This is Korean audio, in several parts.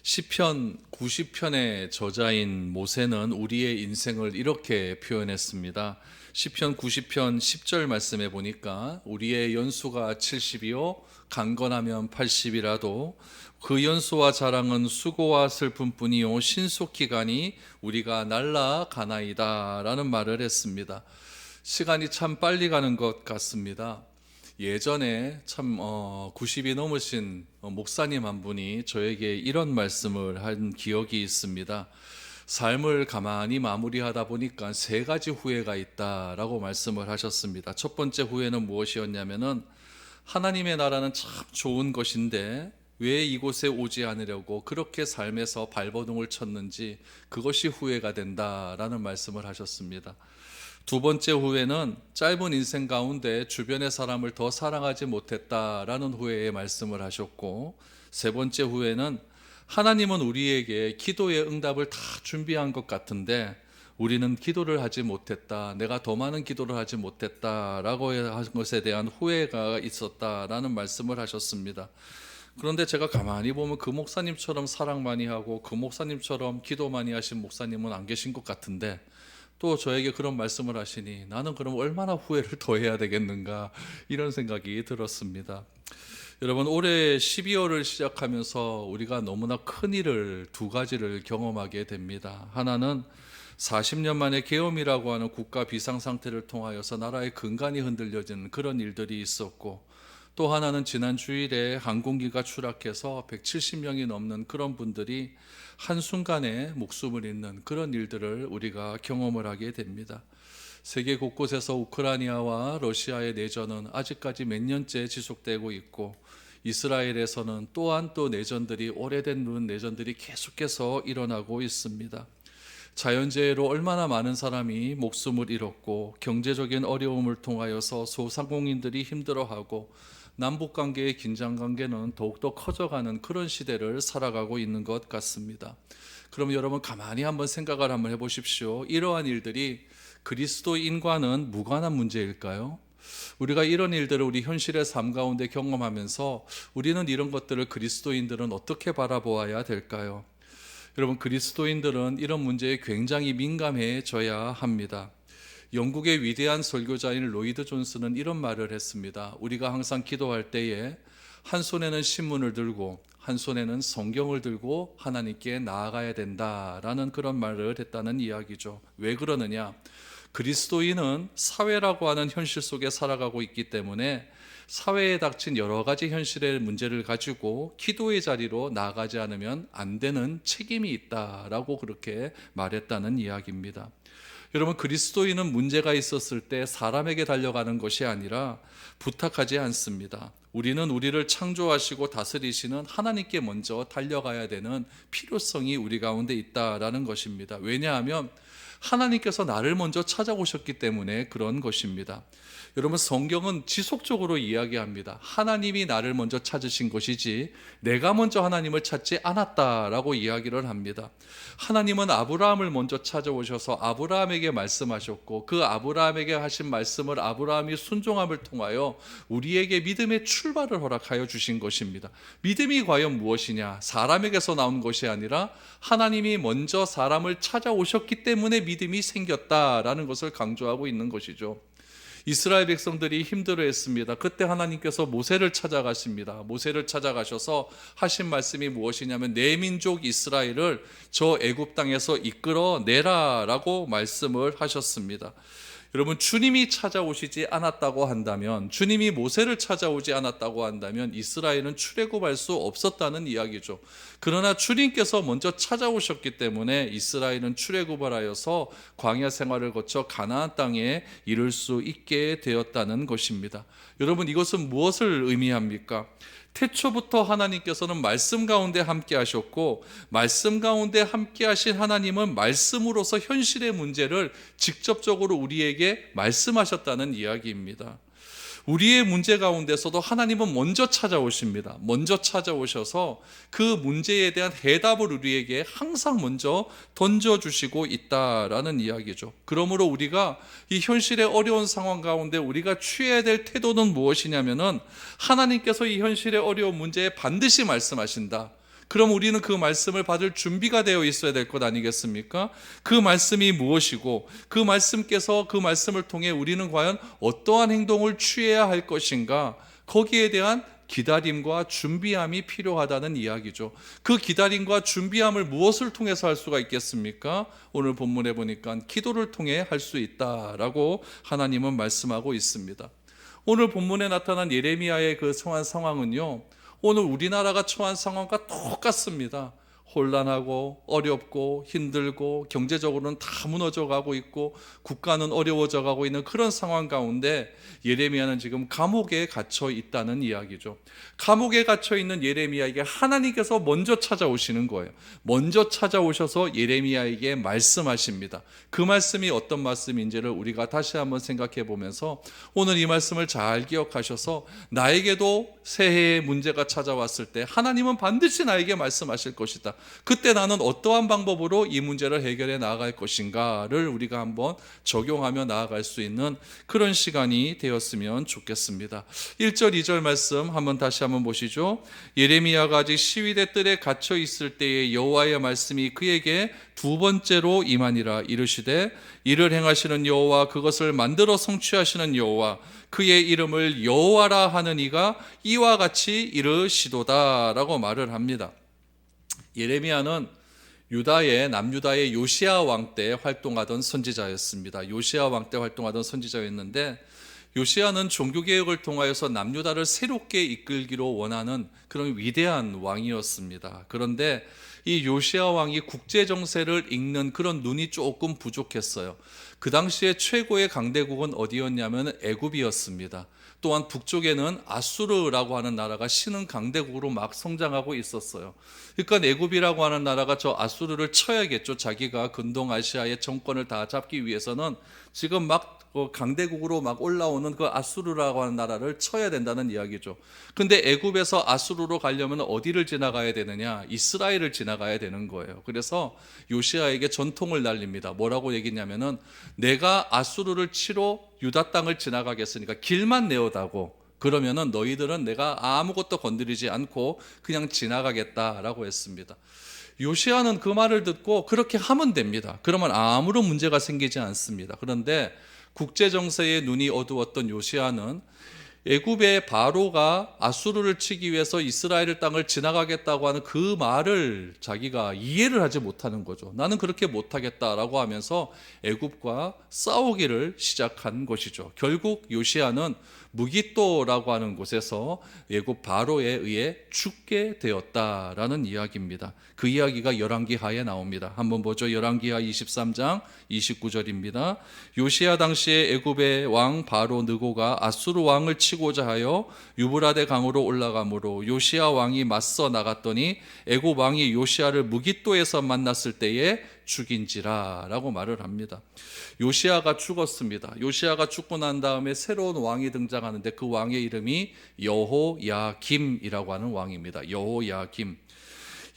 시편 90편의 저자인 모세는 우리의 인생을 이렇게 표현했습니다. 시편 90편 10절 말씀에 보니까 우리의 연수가 70이요 강건하면 80이라도 그 연수와 자랑은 수고와 슬픔뿐이요 신속히 가니 우리가 날아가나이다 라는 말을 했습니다. 시간이 참 빨리 가는 것 같습니다. 예전에 참 90이 넘으신 목사님 한 분이 저에게 이런 말씀을 한 기억이 있습니다. 삶을 가만히 마무리하다 보니까 세 가지 후회가 있다라고 말씀을 하셨습니다. 첫 번째 후회는 무엇이었냐면은 하나님의 나라는 참 좋은 것인데 왜 이곳에 오지 않으려고 그렇게 삶에서 발버둥을 쳤는지 그것이 후회가 된다라는 말씀을 하셨습니다. 두 번째 후회는 짧은 인생 가운데 주변의 사람을 더 사랑하지 못했다라는 후회의 말씀을 하셨고, 세 번째 후회는 하나님은 우리에게 기도의 응답을 다 준비한 것 같은데 우리는 기도를 하지 못했다, 내가 더 많은 기도를 하지 못했다라고 한 것에 대한 후회가 있었다라는 말씀을 하셨습니다. 그런데 제가 가만히 보면 그 목사님처럼 사랑 많이 하고 그 목사님처럼 기도 많이 하신 목사님은 안 계신 것 같은데 또 저에게 그런 말씀을 하시니 나는 그럼 얼마나 후회를 더 해야 되겠는가, 이런 생각이 들었습니다. 여러분, 올해 12월을 시작하면서 우리가 너무나 큰 일을 두 가지를 경험하게 됩니다. 하나는 40년 만에 계엄이라고 하는 국가 비상상태를 통하여서 나라의 근간이 흔들려진 그런 일들이 있었고, 또 하나는 지난 주일에 항공기가 추락해서 170명이 넘는 그런 분들이 한순간에 목숨을 잃는 그런 일들을 우리가 경험을 하게 됩니다. 세계 곳곳에서 우크라이나와 러시아의 내전은 아직까지 몇 년째 지속되고 있고, 이스라엘에서는 또한 또 내전들이, 오래된 내전들이 계속해서 일어나고 있습니다. 자연재해로 얼마나 많은 사람이 목숨을 잃었고, 경제적인 어려움을 통하여서 소상공인들이 힘들어하고, 남북관계의 긴장관계는 더욱더 커져가는 그런 시대를 살아가고 있는 것 같습니다. 그럼 여러분, 가만히 한번 생각을 한번 해보십시오. 이러한 일들이 그리스도인과는 무관한 문제일까요? 우리가 이런 일들을 우리 현실의 삶 가운데 경험하면서 우리는 이런 것들을, 그리스도인들은 어떻게 바라보아야 될까요? 여러분, 그리스도인들은 이런 문제에 굉장히 민감해져야 합니다. 영국의 위대한 설교자인 로이드 존스는 이런 말을 했습니다. 우리가 항상 기도할 때에 한 손에는 신문을 들고 한 손에는 성경을 들고 하나님께 나아가야 된다라는 그런 말을 했다는 이야기죠. 왜 그러느냐? 그리스도인은 사회라고 하는 현실 속에 살아가고 있기 때문에 사회에 닥친 여러 가지 현실의 문제를 가지고 기도의 자리로 나아가지 않으면 안 되는 책임이 있다라고 그렇게 말했다는 이야기입니다. 여러분, 그리스도인은 문제가 있었을 때 사람에게 달려가는 것이 아니라 부탁하지 않습니다. 우리는 우리를 창조하시고 다스리시는 하나님께 먼저 달려가야 되는 필요성이 우리 가운데 있다라는 것입니다. 왜냐하면 하나님께서 나를 먼저 찾아오셨기 때문에 그런 것입니다. 여러분, 성경은 지속적으로 이야기합니다. 하나님이 나를 먼저 찾으신 것이지 내가 먼저 하나님을 찾지 않았다라고 이야기를 합니다. 하나님은 아브라함을 먼저 찾아오셔서 아브라함에게 말씀하셨고, 그 아브라함에게 하신 말씀을 아브라함이 순종함을 통하여 우리에게 믿음의 출발을 허락하여 주신 것입니다. 믿음이 과연 무엇이냐? 사람에게서 나온 것이 아니라 하나님이 먼저 사람을 찾아오셨기 때문에 믿음이 생겼다라는 것을 강조하고 있는 것이죠. 이스라엘 백성들이 힘들어했습니다. 그때 하나님께서 모세를 찾아가십니다. 모세를 찾아가셔서 하신 말씀이 무엇이냐면 내 민족 이스라엘을 저 애굽 땅에서 이끌어내라라고 말씀을 하셨습니다. 여러분, 주님이 찾아오시지 않았다고 한다면, 주님이 모세를 찾아오지 않았다고 한다면 이스라엘은 출애굽할 수 없었다는 이야기죠. 그러나 주님께서 먼저 찾아오셨기 때문에 이스라엘은 출애굽을 하여서 광야 생활을 거쳐 가나안 땅에 이를 수 있게 되었다는 것입니다. 여러분, 이것은 무엇을 의미합니까? 태초부터 하나님께서는 말씀 가운데 함께 하셨고, 말씀 가운데 함께 하신 하나님은 말씀으로서 현실의 문제를 직접적으로 우리에게 말씀하셨다는 이야기입니다. 우리의 문제 가운데서도 하나님은 먼저 찾아오십니다. 먼저 찾아오셔서 그 문제에 대한 해답을 우리에게 항상 먼저 던져주시고 있다라는 이야기죠. 그러므로 우리가 이 현실의 어려운 상황 가운데 우리가 취해야 될 태도는 무엇이냐면은 하나님께서 이 현실의 어려운 문제에 반드시 말씀하신다. 그럼 우리는 그 말씀을 받을 준비가 되어 있어야 될 것 아니겠습니까? 그 말씀이 무엇이고 그 말씀께서 그 말씀을 통해 우리는 과연 어떠한 행동을 취해야 할 것인가, 거기에 대한 기다림과 준비함이 필요하다는 이야기죠. 그 기다림과 준비함을 무엇을 통해서 할 수가 있겠습니까? 오늘 본문에 보니까 기도를 통해 할 수 있다라고 하나님은 말씀하고 있습니다. 오늘 본문에 나타난 예레미야의 그 처한 상황은요, 오늘 우리나라가 처한 상황과 똑같습니다. 혼란하고 어렵고 힘들고 경제적으로는 다 무너져 가고 있고 국가는 어려워져 가고 있는 그런 상황 가운데 예레미야는 지금 감옥에 갇혀 있다는 이야기죠. 감옥에 갇혀 있는 예레미야에게 하나님께서 먼저 찾아오시는 거예요. 먼저 찾아오셔서 예레미야에게 말씀하십니다. 그 말씀이 어떤 말씀인지를 우리가 다시 한번 생각해 보면서 오늘 이 말씀을 잘 기억하셔서 나에게도 새해의 문제가 찾아왔을 때 하나님은 반드시 나에게 말씀하실 것이다. 그때 나는 어떠한 방법으로 이 문제를 해결해 나아갈 것인가를 우리가 한번 적용하며 나아갈 수 있는 그런 시간이 되었으면 좋겠습니다. 1절 2절 말씀 다시 한번 보시죠. 예레미야가 아직 시위대 뜰에 갇혀 있을 때에 여호와의 말씀이 그에게 두 번째로 임하니라. 이르시되 이를 행하시는 여호와, 그것을 만들어 성취하시는 여호와, 그의 이름을 여호와라 하는 이가 이와 같이 이르시도다 라고 말을 합니다. 예레미야는 남유다의 요시야 왕 때 활동하던 선지자였습니다. 요시야 왕 때 활동하던 선지자였는데, 요시야는 종교개혁을 통하여서 남유다를 새롭게 이끌기로 원하는 그런 위대한 왕이었습니다. 그런데 이 요시야 왕이 국제정세를 읽는 그런 눈이 조금 부족했어요. 그 당시에 최고의 강대국은 어디였냐면 애굽이었습니다. 또한 북쪽에는 아수르라고 하는 나라가 신흥 강대국으로 막 성장하고 있었어요. 그러니까 애굽이라고 하는 나라가 저 아수르를 쳐야겠죠. 자기가 근동 아시아의 정권을 다 잡기 위해서는 지금 막 강대국으로 막 올라오는 그 아수르라고 하는 나라를 쳐야 된다는 이야기죠. 근데 애굽에서 아수르로 가려면 어디를 지나가야 되느냐? 이스라엘을 지나가야 되는 거예요. 그래서 요시야에게 전통을 날립니다. 뭐라고 얘기냐면은 내가 아수르를 치러 유다 땅을 지나가겠으니까 길만 내어다고, 그러면은 너희들은 내가 아무것도 건드리지 않고 그냥 지나가겠다라고 했습니다. 요시야는 그 말을 듣고 그렇게 하면 됩니다. 그러면 아무런 문제가 생기지 않습니다. 그런데 국제정세의 눈이 어두웠던 요시야는 애굽의 바로가 아수르를 치기 위해서 이스라엘 땅을 지나가겠다고 하는 그 말을 자기가 이해를 하지 못하는 거죠. 나는 그렇게 못하겠다라고 하면서 애굽과 싸우기를 시작한 것이죠. 결국 요시야는 무깃도라고 하는 곳에서 애굽 바로에 의해 죽게 되었다라는 이야기입니다. 그 이야기가 열왕기하에 나옵니다. 한번 보죠. 열왕기하 23장 29절입니다. 요시야 당시에 애굽의 왕 바로 느고가 아수르 왕을 치고자 하여 유브라데 강으로 올라가므로 요시야 왕이 맞서 나갔더니 애굽 왕이 요시야를 무깃도에서 만났을 때에 죽인지라 라고 말을 합니다. 요시야가 죽었습니다. 요시야가 죽고 난 다음에 새로운 왕이 등장하는데 그 왕의 이름이 여호야김이라고 하는 왕입니다. 여호야김.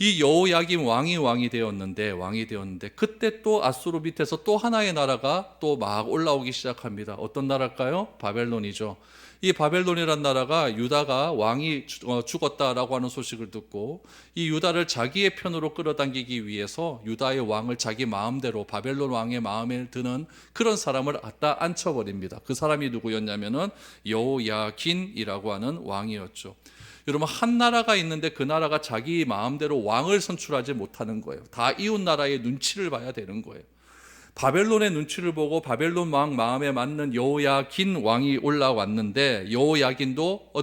이 여호야김 왕이 되었는데 그때 또 아수르 밑에서 또 하나의 나라가 또 막 올라오기 시작합니다. 어떤 나라일까요? 바벨론이죠. 이 바벨론이란 나라가 유다가 왕이 죽었다라고 하는 소식을 듣고 이 유다를 자기의 편으로 끌어당기기 위해서 유다의 왕을 자기 마음대로 바벨론 왕의 마음에 드는 그런 사람을 갖다 앉혀버립니다. 그 사람이 누구였냐면은 여호야긴이라고 하는 왕이었죠. 여러분, 한 나라가 있는데 그 나라가 자기 마음대로 왕을 선출하지 못하는 거예요. 다 이웃 나라의 눈치를 봐야 되는 거예요. 바벨론의 눈치를 보고 바벨론 왕 마음에 맞는 여호야긴 왕이 올라왔는데 여호야긴도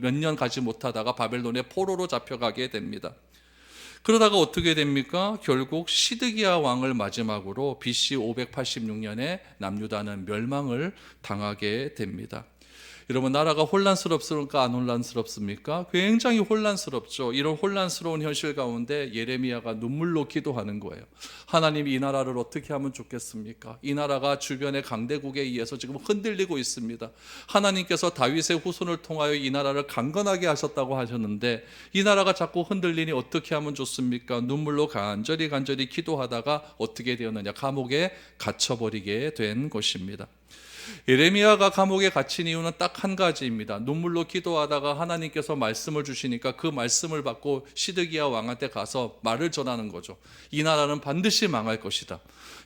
몇 년 가지 못하다가 바벨론의 포로로 잡혀가게 됩니다. 그러다가 어떻게 됩니까? 결국 시드기야 왕을 마지막으로 BC 586년에 남유다는 멸망을 당하게 됩니다. 여러분, 나라가 혼란스럽습니까? 안 혼란스럽습니까? 굉장히 혼란스럽죠. 이런 혼란스러운 현실 가운데 예레미야가 눈물로 기도하는 거예요. 하나님, 이 나라를 어떻게 하면 좋겠습니까? 이 나라가 주변의 강대국에 의해서 지금 흔들리고 있습니다. 하나님께서 다윗의 후손을 통하여 이 나라를 강건하게 하셨다고 하셨는데 이 나라가 자꾸 흔들리니 어떻게 하면 좋습니까? 눈물로 간절히 기도하다가 어떻게 되었느냐? 감옥에 갇혀버리게 된 것입니다. 예레미야가 감옥에 갇힌 이유는 딱 한 가지입니다. 눈물로 기도하다가 하나님께서 말씀을 주시니까 그 말씀을 받고 시드기야 왕한테 가서 말을 전하는 거죠. 이 나라는 반드시 망할 것이다.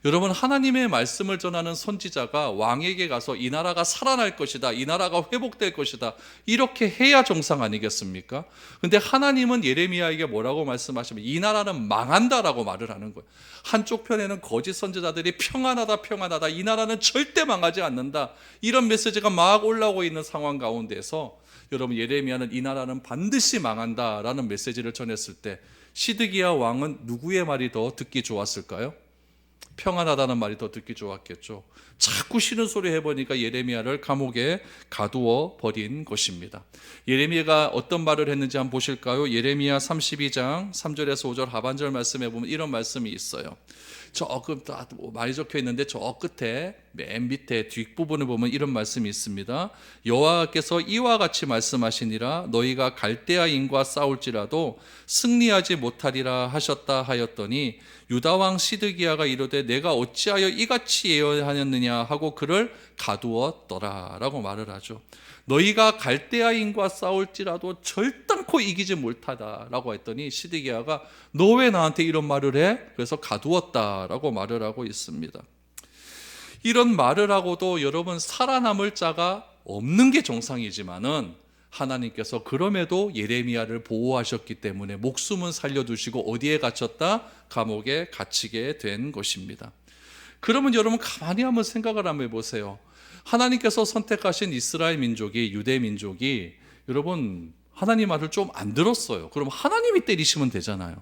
여러분, 하나님의 말씀을 전하는 선지자가 왕에게 가서 이 나라가 살아날 것이다, 이 나라가 회복될 것이다, 이렇게 해야 정상 아니겠습니까? 근데 하나님은 예레미야에게 뭐라고 말씀하시면 이 나라는 망한다라고 말을 하는 거예요. 한쪽 편에는 거짓 선지자들이 평안하다 평안하다, 이 나라는 절대 망하지 않는다, 이런 메시지가 막 올라오고 있는 상황 가운데서 여러분, 예레미야는 이 나라는 반드시 망한다라는 메시지를 전했을 때 시드기야 왕은 누구의 말이 더 듣기 좋았을까요? 평안하다는 말이 더 듣기 좋았겠죠. 자꾸 싫은 소리 해보니까 예레미야를 감옥에 가두어 버린 것입니다. 예레미야가 어떤 말을 했는지 한번 보실까요? 예레미야 32장 3절에서 5절 하반절 말씀에 보면 이런 말씀이 있어요. 조금 많이 적혀 있는데 저 끝에 맨 밑에 뒷부분을 보면 이런 말씀이 있습니다. 여호와께서 이와 같이 말씀하시니라, 너희가 갈대아인과 싸울지라도 승리하지 못하리라 하셨다 하였더니, 유다 왕 시드기야가 이르되 내가 어찌하여 이같이 예언하였느냐 하고 그를 가두었더라 라고 말을 하죠. 너희가 갈대아인과 싸울지라도 절단코 이기지 못하다라고 했더니 시드기야가 너 왜 나한테 이런 말을 해? 그래서 가두었다라고 말을 하고 있습니다. 이런 말을 하고도 여러분, 살아남을 자가 없는 게 정상이지만은 하나님께서 그럼에도 예레미야를 보호하셨기 때문에 목숨은 살려두시고 어디에 갇혔다? 감옥에 갇히게 된 것입니다. 그러면 여러분, 가만히 한번 생각을 한번 해보세요. 하나님께서 선택하신 이스라엘 민족이, 유대 민족이 여러분 하나님 말을 좀 안 들었어요. 그럼 하나님이 때리시면 되잖아요.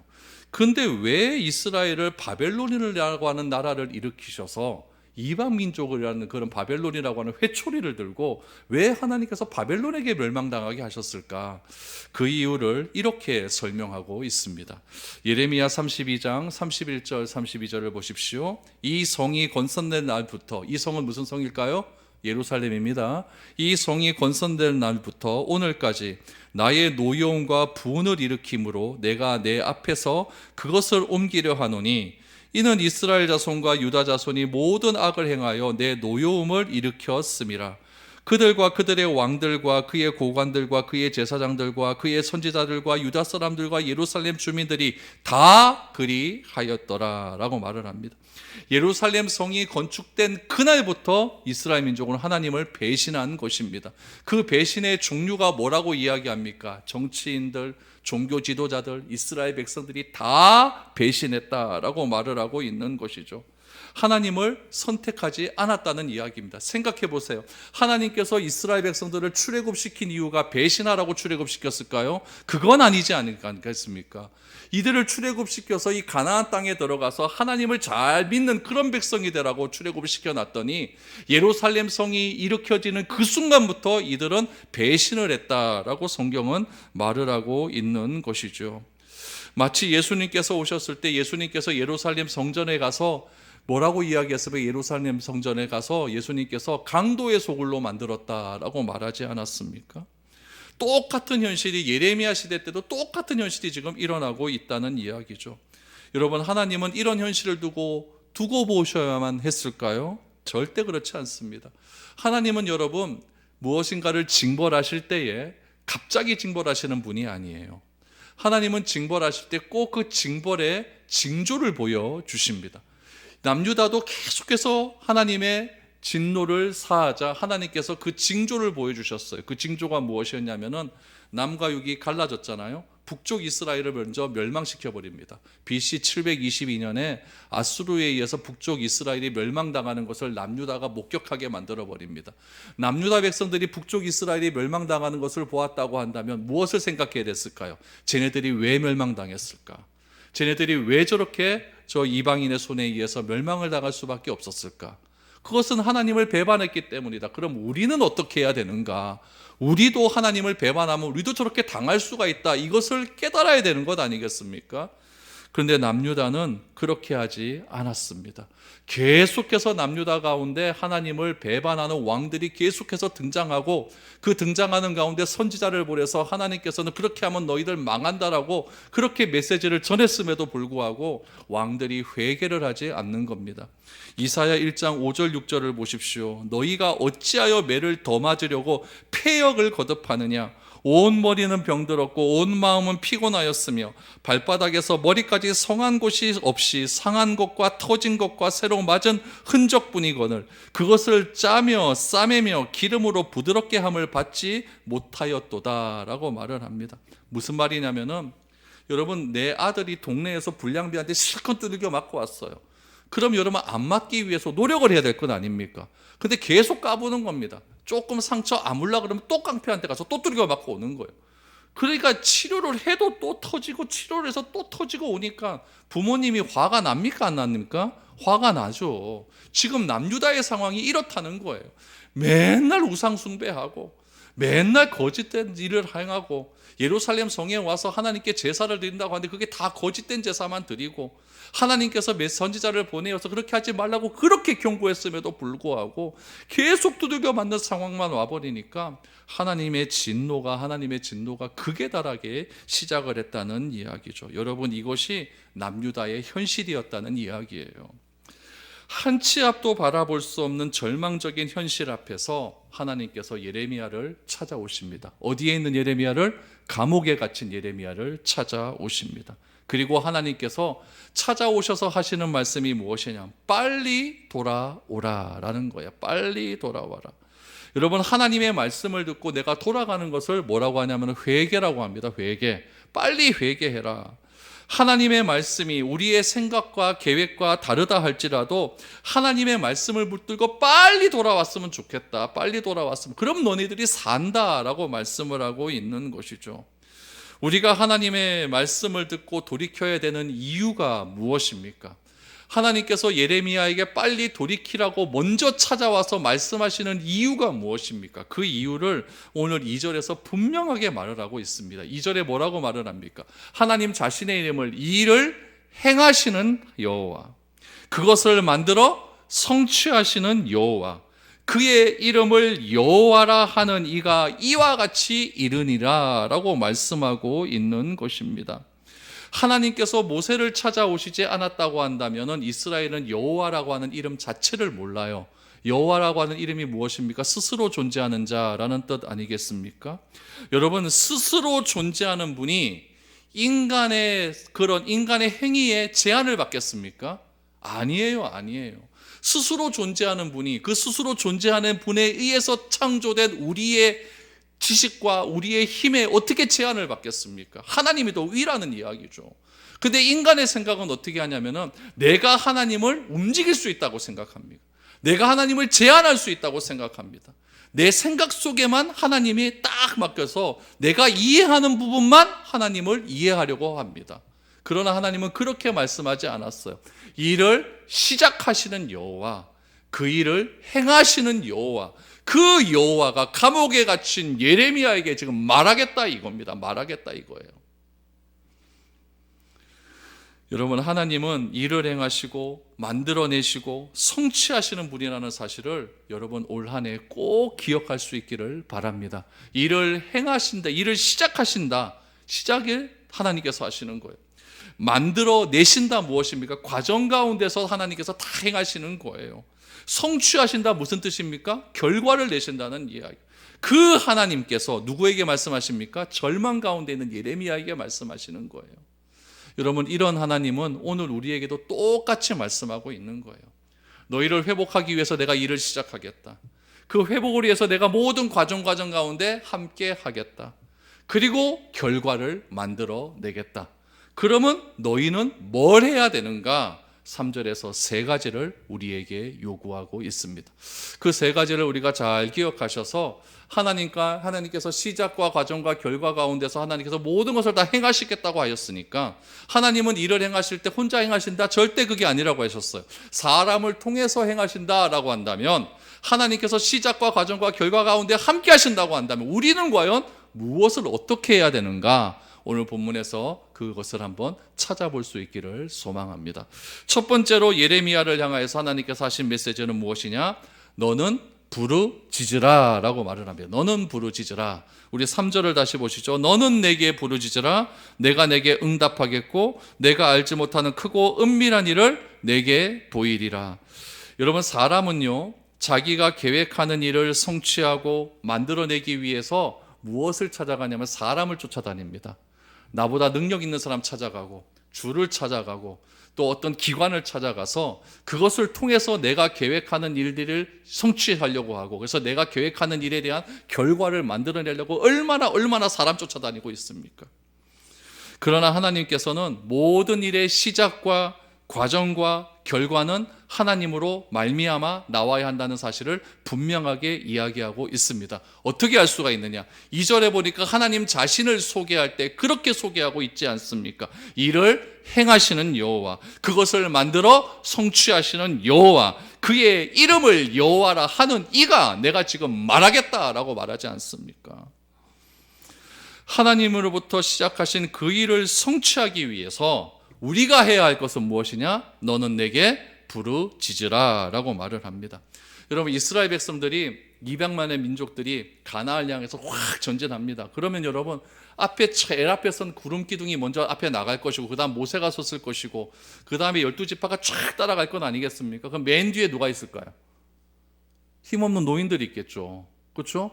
근데 왜 이스라엘을 바벨론이라고 하는 나라를 일으키셔서 이방 민족이라는 그런 바벨론이라고 하는 회초리를 들고 왜 하나님께서 바벨론에게 멸망당하게 하셨을까? 그 이유를 이렇게 설명하고 있습니다. 예레미야 32장 31절 32절을 보십시오. 이 성이 건설된 날부터, 이 성은 무슨 성일까요? 예루살렘입니다. 이 성이 건설된 날부터 오늘까지 나의 노여움과 분을 일으킴으로 내가 내 앞에서 그것을 옮기려 하노니, 이는 이스라엘 자손과 유다 자손이 모든 악을 행하여 내 노여움을 일으켰음이라. 그들과 그들의 왕들과 그의 고관들과 그의 제사장들과 그의 선지자들과 유다 사람들과 예루살렘 주민들이 다 그리하였더라 라고 말을 합니다. 예루살렘 성이 건축된 그날부터 이스라엘 민족은 하나님을 배신한 것입니다. 그 배신의 종류가 뭐라고 이야기합니까? 정치인들, 종교 지도자들, 이스라엘 백성들이 다 배신했다라고 말을 하고 있는 것이죠. 하나님을 선택하지 않았다는 이야기입니다. 생각해 보세요. 하나님께서 이스라엘 백성들을 출애굽시킨 이유가 배신하라고 출애굽시켰을까요? 그건 아니지 않겠습니까? 이들을 출애굽시켜서 이 가나안 땅에 들어가서 하나님을 잘 믿는 그런 백성이 되라고 출애굽을 시켜놨더니 예루살렘 성이 일으켜지는 그 순간부터 이들은 배신을 했다라고 성경은 말을 하고 있는 것이죠. 마치 예수님께서 오셨을 때 예수님께서 예루살렘 성전에 가서 뭐라고 이야기했어요? 예루살렘 성전에 가서 예수님께서 강도의 소굴로 만들었다라고 말하지 않았습니까? 똑같은 현실이 예레미야 시대 때도 똑같은 현실이 지금 일어나고 있다는 이야기죠. 여러분, 하나님은 이런 현실을 두고 보셔야만 했을까요? 절대 그렇지 않습니다. 하나님은 여러분 무엇인가를 징벌하실 때에 갑자기 징벌하시는 분이 아니에요. 하나님은 징벌하실 때 꼭 그 징벌의 징조를 보여주십니다. 남유다도 계속해서 하나님의 진노를 사하자 하나님께서 그 징조를 보여주셨어요. 그 징조가 무엇이었냐면은 남과 육이 갈라졌잖아요. 북쪽 이스라엘을 먼저 멸망시켜버립니다. BC 722년에 아수르에 의해서 북쪽 이스라엘이 멸망당하는 것을 남유다가 목격하게 만들어버립니다. 남유다 백성들이 북쪽 이스라엘이 멸망당하는 것을 보았다고 한다면 무엇을 생각해야 됐을까요? 쟤네들이 왜 멸망당했을까? 쟤네들이 왜 저렇게 저 이방인의 손에 의해서 멸망을 당할 수밖에 없었을까? 그것은 하나님을 배반했기 때문이다. 그럼 우리는 어떻게 해야 되는가? 우리도 하나님을 배반하면 우리도 저렇게 당할 수가 있다. 이것을 깨달아야 되는 것 아니겠습니까? 그런데 남유다는 그렇게 하지 않았습니다. 계속해서 남유다 가운데 하나님을 배반하는 왕들이 계속해서 등장하고, 그 등장하는 가운데 선지자를 보내서 하나님께서는 그렇게 하면 너희들 망한다라고 그렇게 메시지를 전했음에도 불구하고 왕들이 회개를 하지 않는 겁니다. 이사야 1장 5절 6절을 보십시오. 너희가 어찌하여 매를 더 맞으려고 패역을 거듭하느냐. 온 머리는 병들었고 온 마음은 피곤하였으며 발바닥에서 머리까지 성한 곳이 없이 상한 것과 터진 것과 새로 맞은 흔적뿐이거늘 그것을 짜며 싸매며 기름으로 부드럽게 함을 받지 못하였도다 라고 말을 합니다. 무슨 말이냐면은, 여러분, 내 아들이 동네에서 불량배한테 실컷 두들겨 맞고 왔어요. 그럼 여러분 안 맞기 위해서 노력을 해야 될 건 아닙니까? 근데 계속 까부는 겁니다. 조금 상처 아물라 그러면 또 깡패한테 가서 또 두들겨 맞고 오는 거예요. 그러니까 치료를 해도 또 터지고 치료를 해서 또 터지고 오니까 부모님이 화가 납니까 안 납니까? 화가 나죠. 지금 남유다의 상황이 이렇다는 거예요. 맨날 우상 숭배하고 맨날 거짓된 일을 행하고 예루살렘 성에 와서 하나님께 제사를 드린다고 하는데 그게 다 거짓된 제사만 드리고, 하나님께서 선지자를 보내어서 그렇게 하지 말라고 그렇게 경고했음에도 불구하고 계속 두들겨 맞는 상황만 와버리니까 하나님의 진노가 극에 달하게 시작을 했다는 이야기죠. 여러분, 이것이 남유다의 현실이었다는 이야기예요. 한 치 앞도 바라볼 수 없는 절망적인 현실 앞에서 하나님께서 예레미야를 찾아오십니다. 어디에 있는 예레미야를? 감옥에 갇힌 예레미야를 찾아오십니다. 그리고 하나님께서 찾아오셔서 하시는 말씀이 무엇이냐? 빨리 돌아오라라는 거야. 빨리 돌아와라. 여러분, 하나님의 말씀을 듣고 내가 돌아가는 것을 뭐라고 하냐면 회개라고 합니다. 회개. 빨리 회개해라. 하나님의 말씀이 우리의 생각과 계획과 다르다 할지라도 하나님의 말씀을 붙들고 빨리 돌아왔으면 좋겠다. 빨리 돌아왔으면, 그럼 너희들이 산다라고 말씀을 하고 있는 것이죠. 우리가 하나님의 말씀을 듣고 돌이켜야 되는 이유가 무엇입니까? 하나님께서 예레미야에게 빨리 돌이키라고 먼저 찾아와서 말씀하시는 이유가 무엇입니까? 그 이유를 오늘 2절에서 분명하게 말을 하고 있습니다. 2절에 뭐라고 말을 합니까? 하나님 자신의 이름을, 이 일을 행하시는 여호와, 그것을 만들어 성취하시는 여호와, 그의 이름을 여호와라 하는 이가 이와 같이 이르니라 라고 말씀하고 있는 것입니다. 하나님께서 모세를 찾아오시지 않았다고 한다면 이스라엘은 여호와라고 하는 이름 자체를 몰라요. 여호와라고 하는 이름이 무엇입니까? 스스로 존재하는 자라는 뜻 아니겠습니까? 여러분, 스스로 존재하는 분이 인간의 행위에 제한을 받겠습니까? 아니에요. 스스로 존재하는 분이, 그 스스로 존재하는 분에 의해서 창조된 우리의 지식과 우리의 힘에 어떻게 제한을 받겠습니까? 하나님이 더 위라는 이야기죠. 근데 인간의 생각은 어떻게 하냐면은 내가 하나님을 움직일 수 있다고 생각합니다. 내가 하나님을 제한할 수 있다고 생각합니다. 내 생각 속에만 하나님이 딱 맡겨서 내가 이해하는 부분만 하나님을 이해하려고 합니다. 그러나 하나님은 그렇게 말씀하지 않았어요. 일을 시작하시는 여호와, 그 일을 행하시는 여호와, 그 여호와가 감옥에 갇힌 예레미야에게 지금 말하겠다 이겁니다. 말하겠다 이거예요. 여러분, 하나님은 일을 행하시고 만들어내시고 성취하시는 분이라는 사실을 여러분 올 한 해 꼭 기억할 수 있기를 바랍니다. 일을 행하신다, 일을 시작하신다, 시작을 하나님께서 하시는 거예요. 만들어내신다 무엇입니까? 과정 가운데서 하나님께서 다 행하시는 거예요. 성취하신다 무슨 뜻입니까? 결과를 내신다는 이야기. 그 하나님께서 누구에게 말씀하십니까? 절망 가운데 있는 예레미야에게 말씀하시는 거예요. 여러분, 이런 하나님은 오늘 우리에게도 똑같이 말씀하고 있는 거예요. 너희를 회복하기 위해서 내가 일을 시작하겠다. 그 회복을 위해서 내가 모든 과정 가운데 함께 하겠다. 그리고 결과를 만들어내겠다. 그러면 너희는 뭘 해야 되는가? 3절에서 세 가지를 우리에게 요구하고 있습니다. 그 세 가지를 우리가 잘 기억하셔서 하나님께서 시작과 과정과 결과 가운데서 하나님께서 모든 것을 다 행하시겠다고 하였으니까, 하나님은 일을 행하실 때 혼자 행하신다? 절대 그게 아니라고 하셨어요. 사람을 통해서 행하신다라고 한다면, 하나님께서 시작과 과정과 결과 가운데 함께 하신다고 한다면 우리는 과연 무엇을 어떻게 해야 되는가? 오늘 본문에서 그것을 한번 찾아볼 수 있기를 소망합니다. 첫 번째로 예레미야를 향하여서 하나님께서 하신 메시지는 무엇이냐? 너는 부르짖으라 라고 말을 합니다. 너는 부르짖으라. 우리 3절을 다시 보시죠. 너는 내게 부르짖으라. 내가 내게 응답하겠고 내가 알지 못하는 크고 은밀한 일을 내게 보이리라. 여러분, 사람은요 자기가 계획하는 일을 성취하고 만들어내기 위해서 무엇을 찾아가냐면 사람을 쫓아다닙니다. 나보다 능력 있는 사람 찾아가고 주를 찾아가고 또 어떤 기관을 찾아가서 그것을 통해서 내가 계획하는 일들을 성취하려고 하고, 그래서 내가 계획하는 일에 대한 결과를 만들어내려고 얼마나 사람 쫓아다니고 있습니까? 그러나 하나님께서는 모든 일의 시작과 과정과 결과는 하나님으로 말미암아 나와야 한다는 사실을 분명하게 이야기하고 있습니다. 어떻게 알 수가 있느냐? 2절에 보니까 하나님 자신을 소개할 때 그렇게 소개하고 있지 않습니까? 이를 행하시는 여호와, 그것을 만들어 성취하시는 여호와, 그의 이름을 여호와라 하는 이가 내가 지금 말하겠다라고 말하지 않습니까? 하나님으로부터 시작하신 그 일을 성취하기 위해서 우리가 해야 할 것은 무엇이냐? 너는 내게 부르짖으라 라고 말을 합니다. 여러분, 이스라엘 백성들이, 이방만의 민족들이 가나안을 향해서 확 전진합니다. 그러면 여러분, 앞에 제일 앞에 선 구름 기둥이 먼저 앞에 나갈 것이고, 그 다음 모세가 섰을 것이고, 그 다음에 12지파가 쫙 따라갈 건 아니겠습니까? 그럼 맨 뒤에 누가 있을까요? 힘없는 노인들이 있겠죠. 그렇죠?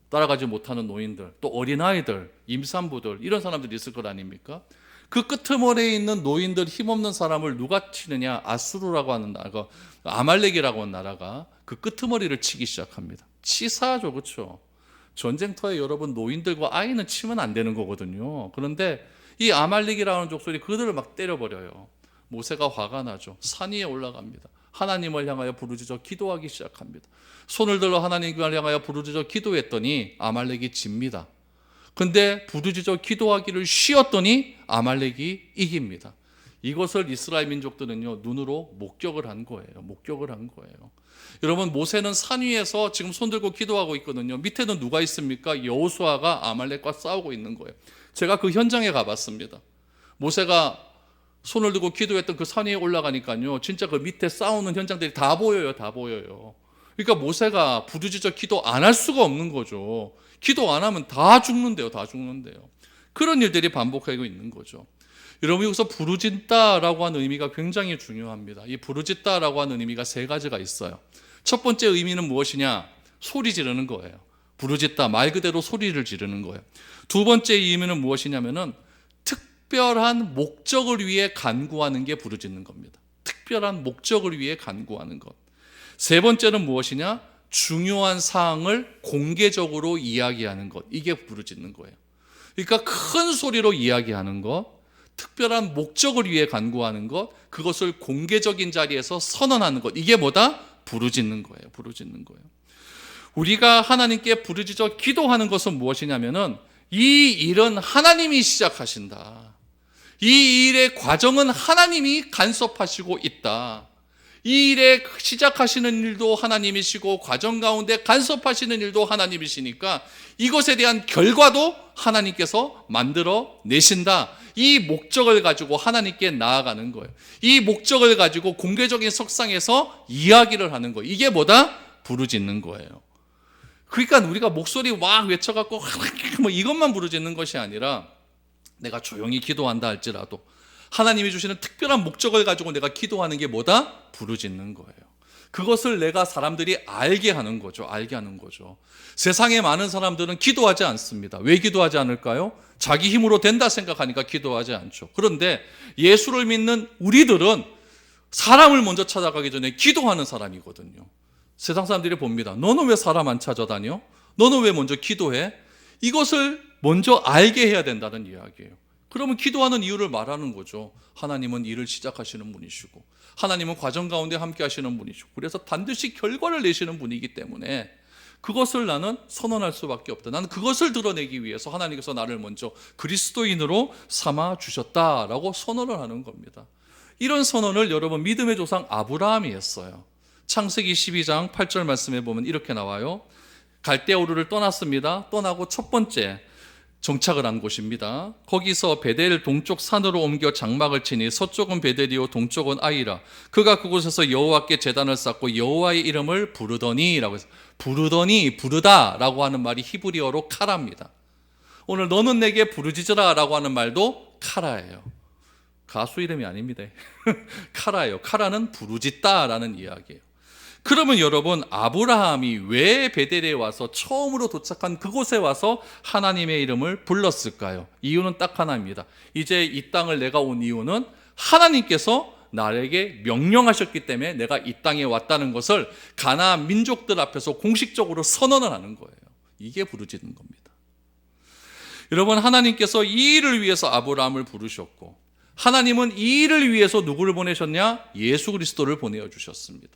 따라가지 못하는 노인들, 또 어린아이들, 임산부들, 이런 사람들이 있을 것 아닙니까? 그 끄트머리에 있는 노인들, 힘없는 사람을 누가 치느냐? 아수르라고 하는 나라가, 아말렉이라고 하는 나라가 그 끄트머리를 치기 시작합니다. 치사하죠, 그렇죠? 전쟁터에 여러분, 노인들과 아이는 치면 안 되는 거거든요. 그런데 이 아말렉이라는 족속이 그들을 막 때려버려요. 모세가 화가 나죠. 산 위에 올라갑니다. 하나님을 향하여 부르짖어 기도하기 시작합니다. 손을 들어 하나님을 향하여 부르짖어 기도했더니 아말렉이 집니다. 근데 부르짖어 기도하기를 쉬었더니 아말렉이 이깁니다. 이것을 이스라엘 민족들은요, 눈으로 목격을 한 거예요. 목격을 한 거예요. 여러분, 모세는 산 위에서 지금 손 들고 기도하고 있거든요. 밑에는 누가 있습니까? 여호수아가 아말렉과 싸우고 있는 거예요. 제가 그 현장에 가봤습니다. 모세가 손을 들고 기도했던 그 산 위에 올라가니까요, 진짜 그 밑에 싸우는 현장들이 다 보여요. 다 보여요. 그러니까 모세가 부르짖어 기도 안 할 수가 없는 거죠. 기도 안 하면 다 죽는데요. 다 죽는데요. 그런 일들이 반복하고 있는 거죠. 여러분, 여기서 부르짖다라고 하는 의미가 굉장히 중요합니다. 이 부르짖다라고 하는 의미가 세 가지가 있어요. 첫 번째 의미는 무엇이냐? 소리 지르는 거예요. 부르짖다, 말 그대로 소리를 지르는 거예요. 두 번째 의미는 무엇이냐면은 특별한 목적을 위해 간구하는 게 부르짖는 겁니다. 특별한 목적을 위해 간구하는 것. 세 번째는 무엇이냐? 중요한 사항을 공개적으로 이야기하는 것. 이게 부르짖는 거예요. 그러니까 큰 소리로 이야기하는 것, 특별한 목적을 위해 간구하는 것, 그것을 공개적인 자리에서 선언하는 것. 이게 뭐다? 부르짖는 거예요. 부르짖는 거예요. 우리가 하나님께 부르짖어 기도하는 것은 무엇이냐면은 이 일은 하나님이 시작하신다. 이 일의 과정은 하나님이 간섭하시고 있다. 이 일에 시작하시는 일도 하나님이시고 과정 가운데 간섭하시는 일도 하나님이시니까 이것에 대한 결과도 하나님께서 만들어 내신다. 이 목적을 가지고 하나님께 나아가는 거예요. 이 목적을 가지고 공개적인 석상에서 이야기를 하는 거예요. 이게 뭐다? 부르짖는 거예요. 그러니까 우리가 목소리 막 외쳐갖고 뭐 이것만 부르짖는 것이 아니라 내가 조용히 기도한다 할지라도 하나님이 주시는 특별한 목적을 가지고 내가 기도하는 게 뭐다? 부르짖는 거예요. 그것을 내가 사람들이 알게 하는 거죠. 알게 하는 거죠. 세상에 많은 사람들은 기도하지 않습니다. 왜 기도하지 않을까요? 자기 힘으로 된다 생각하니까 기도하지 않죠. 그런데 예수를 믿는 우리들은 사람을 먼저 찾아가기 전에 기도하는 사람이거든요. 세상 사람들이 봅니다. 너는 왜 사람 안 찾아다녀? 너는 왜 먼저 기도해? 이것을 먼저 알게 해야 된다는 이야기예요. 그러면 기도하는 이유를 말하는 거죠. 하나님은 일을 시작하시는 분이시고 하나님은 과정 가운데 함께 하시는 분이시고 그래서 반드시 결과를 내시는 분이기 때문에 그것을 나는 선언할 수밖에 없다. 나는 그것을 드러내기 위해서 하나님께서 나를 먼저 그리스도인으로 삼아 주셨다라고 선언을 하는 겁니다. 이런 선언을 여러분 믿음의 조상 아브라함이 했어요. 창세기 12장 8절 말씀에 보면 이렇게 나와요. 갈대아우르를 떠났습니다. 떠나고 첫 번째 정착을 한 곳입니다. 거기서 베델 동쪽 산으로 옮겨 장막을 치니 서쪽은 베델이요 동쪽은 아이라. 그가 그곳에서 여호와께 제단을 쌓고 여호와의 이름을 부르더니라고 해서 부르다라고 하는 말이 히브리어로 카라입니다. 오늘 너는 내게 부르짖으라라고 하는 말도 카라예요. 가수 이름이 아닙니다. 카라예요. 카라는 부르짖다라는 이야기예요. 그러면 여러분, 아브라함이 왜 베델에 와서 처음으로 도착한 그곳에 와서 하나님의 이름을 불렀을까요? 이유는 딱 하나입니다. 이제 이 땅을 내가 온 이유는 하나님께서 나에게 명령하셨기 때문에 내가 이 땅에 왔다는 것을 가나안 민족들 앞에서 공식적으로 선언을 하는 거예요. 이게 부르짖는 겁니다. 여러분, 하나님께서 이 일을 위해서 아브라함을 부르셨고, 하나님은 이 일을 위해서 누구를 보내셨냐? 예수 그리스도를 보내주셨습니다.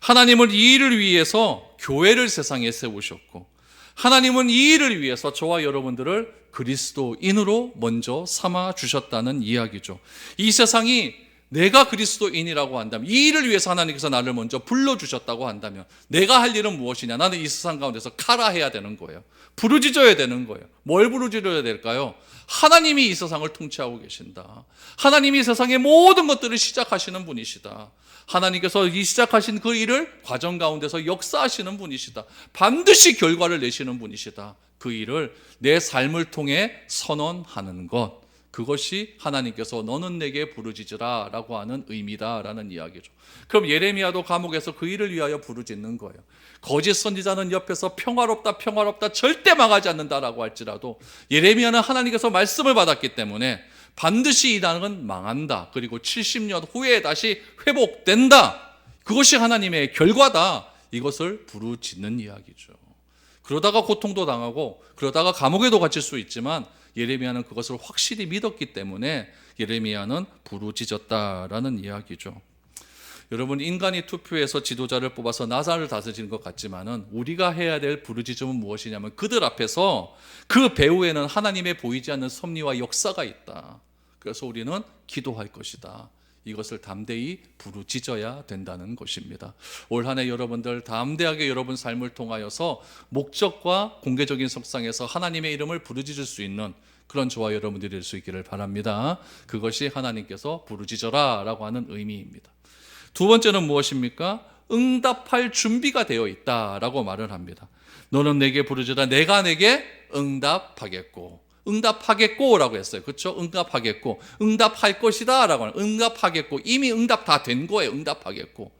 하나님은 이 일을 위해서 교회를 세상에 세우셨고, 하나님은 이 일을 위해서 저와 여러분들을 그리스도인으로 먼저 삼아 주셨다는 이야기죠. 이 세상이 내가 그리스도인이라고 한다면, 이 일을 위해서 하나님께서 나를 먼저 불러주셨다고 한다면 내가 할 일은 무엇이냐? 나는 이 세상 가운데서 카라해야 되는 거예요. 부르짖어야 되는 거예요. 뭘 부르짖어야 될까요? 하나님이 이 세상을 통치하고 계신다. 하나님이 세상의 모든 것들을 시작하시는 분이시다. 하나님께서 이 시작하신 그 일을 과정 가운데서 역사하시는 분이시다. 반드시 결과를 내시는 분이시다. 그 일을 내 삶을 통해 선언하는 것, 그것이 하나님께서 너는 내게 부르짖으라 라고 하는 의미다라는 이야기죠. 그럼 예레미야도 감옥에서 그 일을 위하여 부르짖는 거예요. 거짓 선지자는 옆에서 평화롭다 절대 망하지 않는다라고 할지라도 예레미야는 하나님께서 말씀을 받았기 때문에 반드시 이 나라는 망한다, 그리고 70년 후에 다시 회복된다, 그것이 하나님의 결과다, 이것을 부르짖는 이야기죠. 그러다가 고통도 당하고 그러다가 감옥에도 갇힐 수 있지만 예레미야는 그것을 확실히 믿었기 때문에 예레미야는 부르짖었다라는 이야기죠. 여러분, 인간이 투표해서 지도자를 뽑아서 나라를 다스리는 것 같지만은 우리가 해야 될 부르짖음은 무엇이냐면 그들 앞에서 그 배후에는 하나님의 보이지 않는 섭리와 역사가 있다. 그래서 우리는 기도할 것이다. 이것을 담대히 부르짖어야 된다는 것입니다. 올 한 해 여러분들 담대하게 여러분 삶을 통하여서 목적과 공개적인 석상에서 하나님의 이름을 부르짖을 수 있는 그런 저와 여러분들이 될 수 있기를 바랍니다. 그것이 하나님께서 부르짖어라 라고 하는 의미입니다. 두 번째는 무엇입니까? 응답할 준비가 되어 있다라고 말을 합니다. 너는 내게 부르짖으라, 내가 내게 응답하겠고. 응답하겠고라고 했어요. 그렇죠? 응답하겠고, 응답할 것이다 라고 하는, 응답하겠고, 이미 응답 다 된 거예요. 응답하겠고.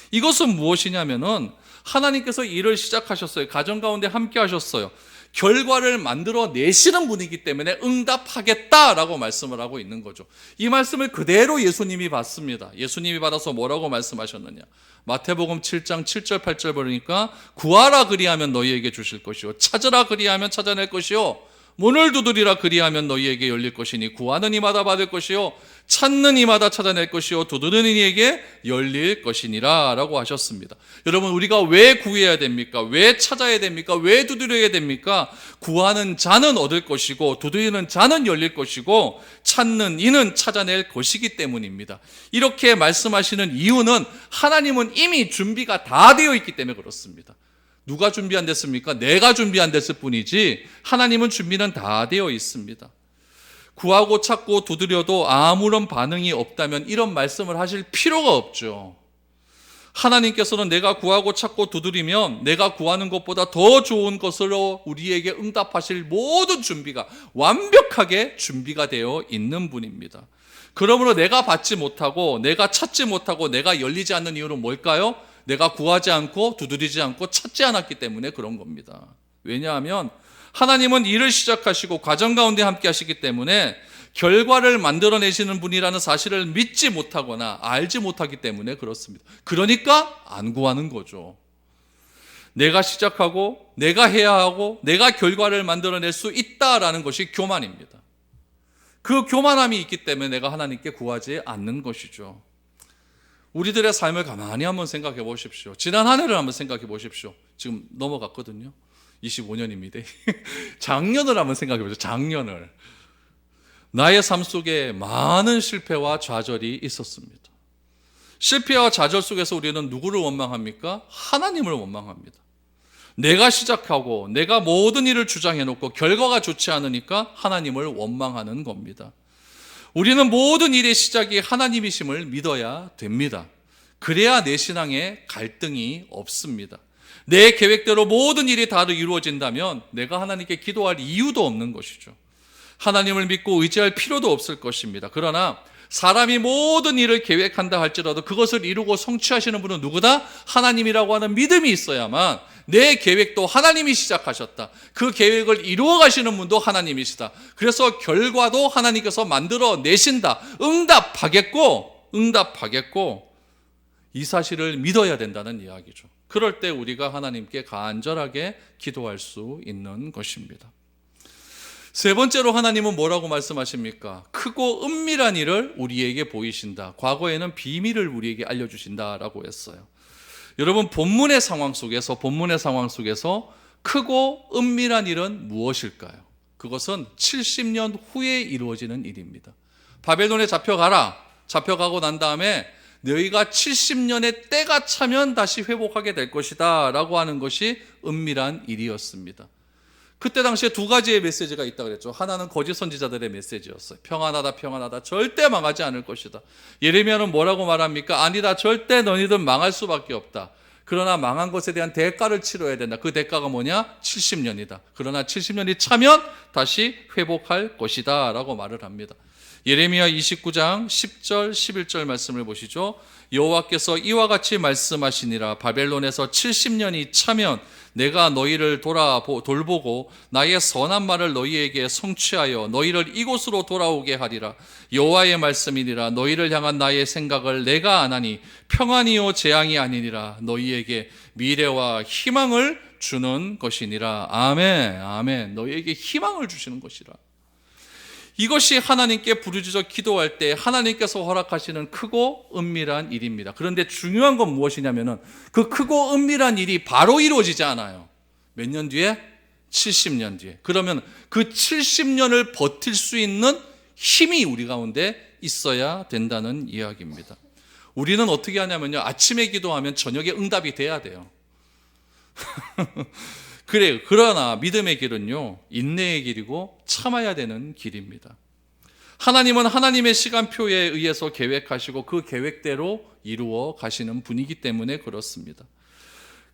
이것은 무엇이냐면은 하나님께서 일을 시작하셨어요. 가정 가운데 함께 하셨어요. 결과를 만들어 내시는 분이기 때문에 응답하겠다라고 말씀을 하고 있는 거죠. 이 말씀을 그대로 예수님이 받습니다. 예수님이 받아서 뭐라고 말씀하셨느냐? 마태복음 7장 7절 8절 보니까 구하라 그리하면 너희에게 주실 것이요, 찾으라 그리하면 찾아낼 것이요, 문을 두드리라 그리하면 너희에게 열릴 것이니 구하는 이마다 받을 것이요, 찾는 이마다 찾아낼 것이요, 두드리는 이에게 열릴 것이니라 라고 하셨습니다. 여러분, 우리가 왜 구해야 됩니까? 왜 찾아야 됩니까? 왜 두드려야 됩니까? 구하는 자는 얻을 것이고 두드리는 자는 열릴 것이고 찾는 이는 찾아낼 것이기 때문입니다. 이렇게 말씀하시는 이유는 하나님은 이미 준비가 다 되어 있기 때문에 그렇습니다. 누가 준비 안 됐습니까? 내가 준비 안 됐을 뿐이지 하나님은 준비는 다 되어 있습니다. 구하고 찾고 두드려도 아무런 반응이 없다면 이런 말씀을 하실 필요가 없죠. 하나님께서는 내가 구하고 찾고 두드리면 내가 구하는 것보다 더 좋은 것으로 우리에게 응답하실 모든 준비가 완벽하게 준비가 되어 있는 분입니다. 그러므로 내가 받지 못하고 내가 찾지 못하고 내가 열리지 않는 이유는 뭘까요? 내가 구하지 않고 두드리지 않고 찾지 않았기 때문에 그런 겁니다. 왜냐하면 하나님은 일을 시작하시고 과정 가운데 함께 하시기 때문에 결과를 만들어내시는 분이라는 사실을 믿지 못하거나 알지 못하기 때문에 그렇습니다. 그러니까 안 구하는 거죠. 내가 시작하고 내가 해야 하고 내가 결과를 만들어낼 수 있다라는 것이 교만입니다. 그 교만함이 있기 때문에 내가 하나님께 구하지 않는 것이죠. 우리들의 삶을 가만히 한번 생각해 보십시오. 지난 한 해를 한번 생각해 보십시오. 지금 넘어갔거든요. 25년입니다. 작년을 한번 생각해 보세요. 작년을. 나의 삶 속에 많은 실패와 좌절이 있었습니다. 실패와 좌절 속에서 우리는 누구를 원망합니까? 하나님을 원망합니다. 내가 시작하고 내가 모든 일을 주장해놓고 결과가 좋지 않으니까 하나님을 원망하는 겁니다. 우리는 모든 일의 시작이 하나님이심을 믿어야 됩니다. 그래야 내 신앙에 갈등이 없습니다. 내 계획대로 모든 일이 다 이루어진다면 내가 하나님께 기도할 이유도 없는 것이죠. 하나님을 믿고 의지할 필요도 없을 것입니다. 그러나 사람이 모든 일을 계획한다 할지라도 그것을 이루고 성취하시는 분은 누구다? 하나님이라고 하는 믿음이 있어야만 내 계획도 하나님이 시작하셨다. 그 계획을 이루어 가시는 분도 하나님이시다. 그래서 결과도 하나님께서 만들어 내신다. 응답하겠고 이 사실을 믿어야 된다는 이야기죠. 그럴 때 우리가 하나님께 간절하게 기도할 수 있는 것입니다. 세 번째로 하나님은 뭐라고 말씀하십니까? 크고 은밀한 일을 우리에게 보이신다. 과거에는 비밀을 우리에게 알려주신다라고 했어요. 여러분, 본문의 상황 속에서 크고 은밀한 일은 무엇일까요? 그것은 70년 후에 이루어지는 일입니다. 바벨론에 잡혀가고 난 다음에 너희가 70년의 때가 차면 다시 회복하게 될 것이다 라고 하는 것이 은밀한 일이었습니다. 그때 당시에 두 가지의 메시지가 있다고 그랬죠. 하나는 거짓 선지자들의 메시지였어요. 평안하다, 절대 망하지 않을 것이다. 예레미야는 뭐라고 말합니까? 아니다, 절대 너희들 망할 수밖에 없다. 그러나 망한 것에 대한 대가를 치러야 된다. 그 대가가 뭐냐? 70년이다. 그러나 70년이 차면 다시 회복할 것이다 라고 말을 합니다. 예레미야 29장 10절 11절 말씀을 보시죠. 여호와께서 이와 같이 말씀하시니라. 바벨론에서 70년이 차면 내가 너희를 돌보고 나의 선한 말을 너희에게 성취하여 너희를 이곳으로 돌아오게 하리라. 여호와의 말씀이니라. 너희를 향한 나의 생각을 내가 아나니 평안이요 재앙이 아니니라. 너희에게 미래와 희망을 주는 것이니라. 아멘. 너희에게 희망을 주시는 것이라. 이것이 하나님께 부르짖어 기도할 때 하나님께서 허락하시는 크고 은밀한 일입니다. 그런데 중요한 건 무엇이냐면은 그 크고 은밀한 일이 바로 이루어지지 않아요. 몇 년 뒤에? 70년 뒤에. 그러면 그 70년을 버틸 수 있는 힘이 우리 가운데 있어야 된다는 이야기입니다. 우리는 어떻게 하냐면요, 아침에 기도하면 저녁에 응답이 돼야 돼요. 그러나 믿음의 길은요, 인내의 길이고 참아야 되는 길입니다. 하나님은 하나님의 시간표에 의해서 계획하시고 그 계획대로 이루어 가시는 분이기 때문에 그렇습니다.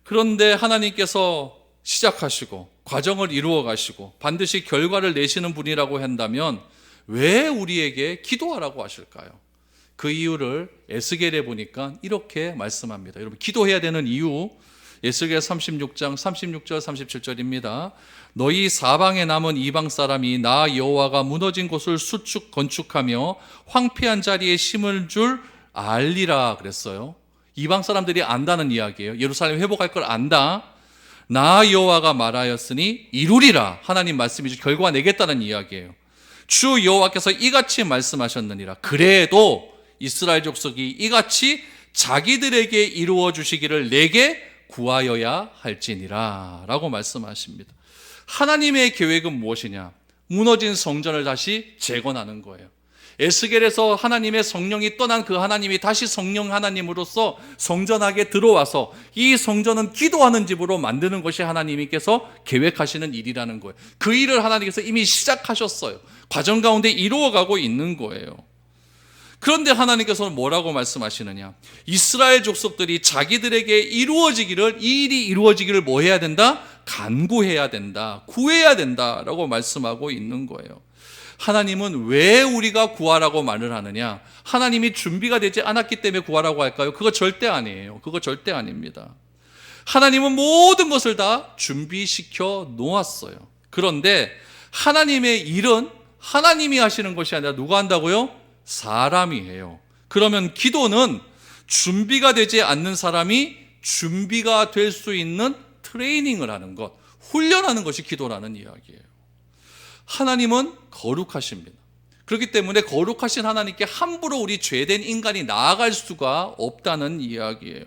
그런데 하나님께서 시작하시고 과정을 이루어 가시고 반드시 결과를 내시는 분이라고 한다면 왜 우리에게 기도하라고 하실까요? 그 이유를 에스겔에 보니까 이렇게 말씀합니다. 여러분, 기도해야 되는 이유, 에스겔 36장 36절 37절입니다. 너희 사방에 남은 이방 사람이 나 여호와가 무너진 곳을 건축하며 황폐한 자리에 심을 줄 알리라 그랬어요. 이방 사람들이 안다는 이야기예요. 예루살렘 회복할 걸 안다. 나 여호와가 말하였으니 이루리라. 하나님 말씀이죠. 결과 내겠다는 이야기예요. 주 여호와께서 이같이 말씀하셨느니라. 그래도 이스라엘 족속이 이같이 자기들에게 이루어 주시기를 내게 구하여야 할지니라 라고 말씀하십니다. 하나님의 계획은 무엇이냐? 무너진 성전을 다시 재건하는 거예요. 에스겔에서 하나님의 성령이 떠난 그 하나님이 다시 성령 하나님으로서 성전하게 들어와서 이 성전은 기도하는 집으로 만드는 것이 하나님께서 계획하시는 일이라는 거예요. 그 일을 하나님께서 이미 시작하셨어요. 과정 가운데 이루어가고 있는 거예요. 그런데 하나님께서는 뭐라고 말씀하시느냐? 이스라엘 족속들이 자기들에게 이 일이 이루어지기를 뭐 해야 된다? 간구해야 된다, 구해야 된다라고 말씀하고 있는 거예요. 하나님은 왜 우리가 구하라고 말을 하느냐? 하나님이 준비가 되지 않았기 때문에 구하라고 할까요? 그거 절대 아니에요. 그거 절대 아닙니다. 하나님은 모든 것을 다 준비시켜 놓았어요. 그런데 하나님의 일은 하나님이 하시는 것이 아니라 누가 한다고요? 사람이 해요. 그러면 기도는 준비가 되지 않는 사람이 준비가 될 수 있는 트레이닝을 하는 것, 훈련하는 것이 기도라는 이야기예요. 하나님은 거룩하십니다. 그렇기 때문에 거룩하신 하나님께 함부로 우리 죄된 인간이 나아갈 수가 없다는 이야기예요.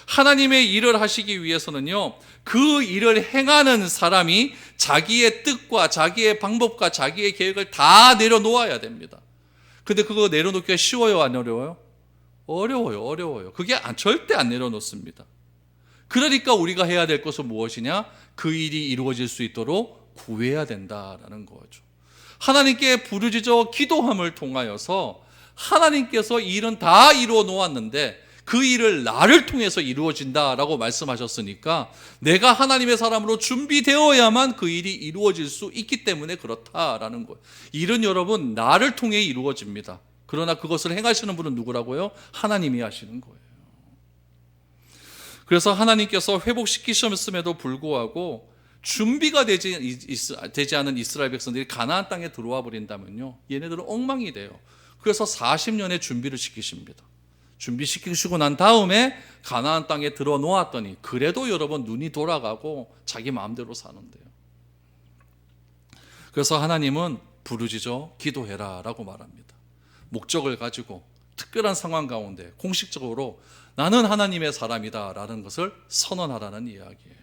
하나님의 일을 하시기 위해서는요, 그 일을 행하는 사람이 자기의 뜻과 자기의 방법과 자기의 계획을 다 내려놓아야 됩니다. 근데 그거 내려놓기가 쉬워요, 안 어려워요? 어려워요. 그게 절대 안 내려놓습니다. 그러니까 우리가 해야 될 것은 무엇이냐? 그 일이 이루어질 수 있도록 구해야 된다라는 거죠. 하나님께 부르짖어 기도함을 통하여서 하나님께서 이 일은 다 이루어 놓았는데 그 일을 나를 통해서 이루어진다라고 말씀하셨으니까 내가 하나님의 사람으로 준비되어야만 그 일이 이루어질 수 있기 때문에 그렇다라는 거예요. 일은 여러분 나를 통해 이루어집니다. 그러나 그것을 행하시는 분은 누구라고요? 하나님이 하시는 거예요. 그래서 하나님께서 회복시키셨음에도 불구하고 준비가 되지 않은 이스라엘 백성들이 가나안 땅에 들어와 버린다면요, 얘네들은 엉망이 돼요. 그래서 40년의 준비를 시키십니다. 준비시키시고 난 다음에 가나안 땅에 들어 놓았더니 그래도 여러분 눈이 돌아가고 자기 마음대로 사는데요. 그래서 하나님은 부르짖어 기도해라 라고 말합니다. 목적을 가지고 특별한 상황 가운데 공식적으로 나는 하나님의 사람이다 라는 것을 선언하라는 이야기예요.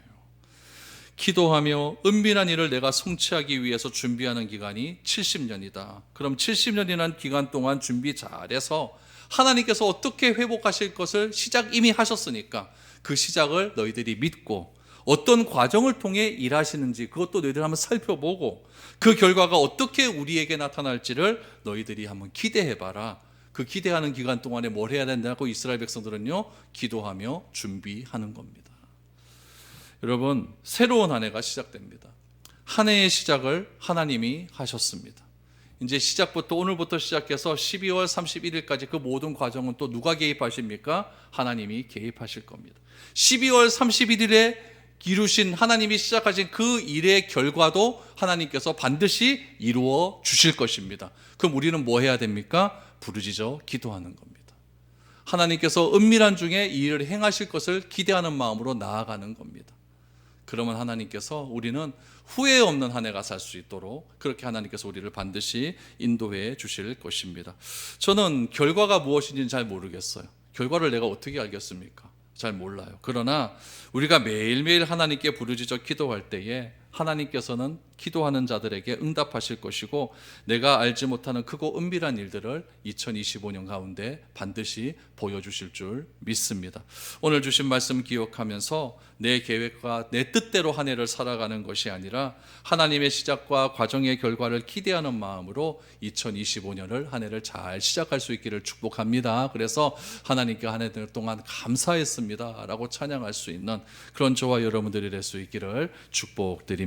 기도하며 은밀한 일을 내가 성취하기 위해서 준비하는 기간이 70년이다. 그럼 70년이라는 기간 동안 준비 잘해서 하나님께서 어떻게 회복하실 것을 시작 이미 하셨으니까 그 시작을 너희들이 믿고 어떤 과정을 통해 일하시는지 그것도 너희들이 한번 살펴보고 그 결과가 어떻게 우리에게 나타날지를 너희들이 한번 기대해봐라. 그 기대하는 기간 동안에 뭘 해야 된다고 이스라엘 백성들은요, 기도하며 준비하는 겁니다. 여러분, 새로운 한 해가 시작됩니다. 한 해의 시작을 하나님이 하셨습니다. 이제 시작부터 오늘부터 시작해서 12월 31일까지 그 모든 과정은 또 누가 개입하십니까? 하나님이 개입하실 겁니다. 12월 31일에 이루신 하나님이 시작하신 그 일의 결과도 하나님께서 반드시 이루어 주실 것입니다. 그럼 우리는 뭐 해야 됩니까? 부르짖어 기도하는 겁니다. 하나님께서 은밀한 중에 이 일을 행하실 것을 기대하는 마음으로 나아가는 겁니다. 그러면 하나님께서 우리는 후회 없는 한 해가 살 수 있도록 그렇게 하나님께서 우리를 반드시 인도해 주실 것입니다. 저는 결과가 무엇인지는 잘 모르겠어요. 결과를 내가 어떻게 알겠습니까? 잘 몰라요. 그러나 우리가 매일매일 하나님께 부르짖어 기도할 때에 하나님께서는 기도하는 자들에게 응답하실 것이고 내가 알지 못하는 크고 은밀한 일들을 2025년 가운데 반드시 보여주실 줄 믿습니다. 오늘 주신 말씀 기억하면서 내 계획과 내 뜻대로 한 해를 살아가는 것이 아니라 하나님의 시작과 과정의 결과를 기대하는 마음으로 2025년을 한 해를 잘 시작할 수 있기를 축복합니다. 그래서 하나님께 한 해 동안 감사했습니다 라고 찬양할 수 있는 그런 저와 여러분들이 될 수 있기를 축복드립니다.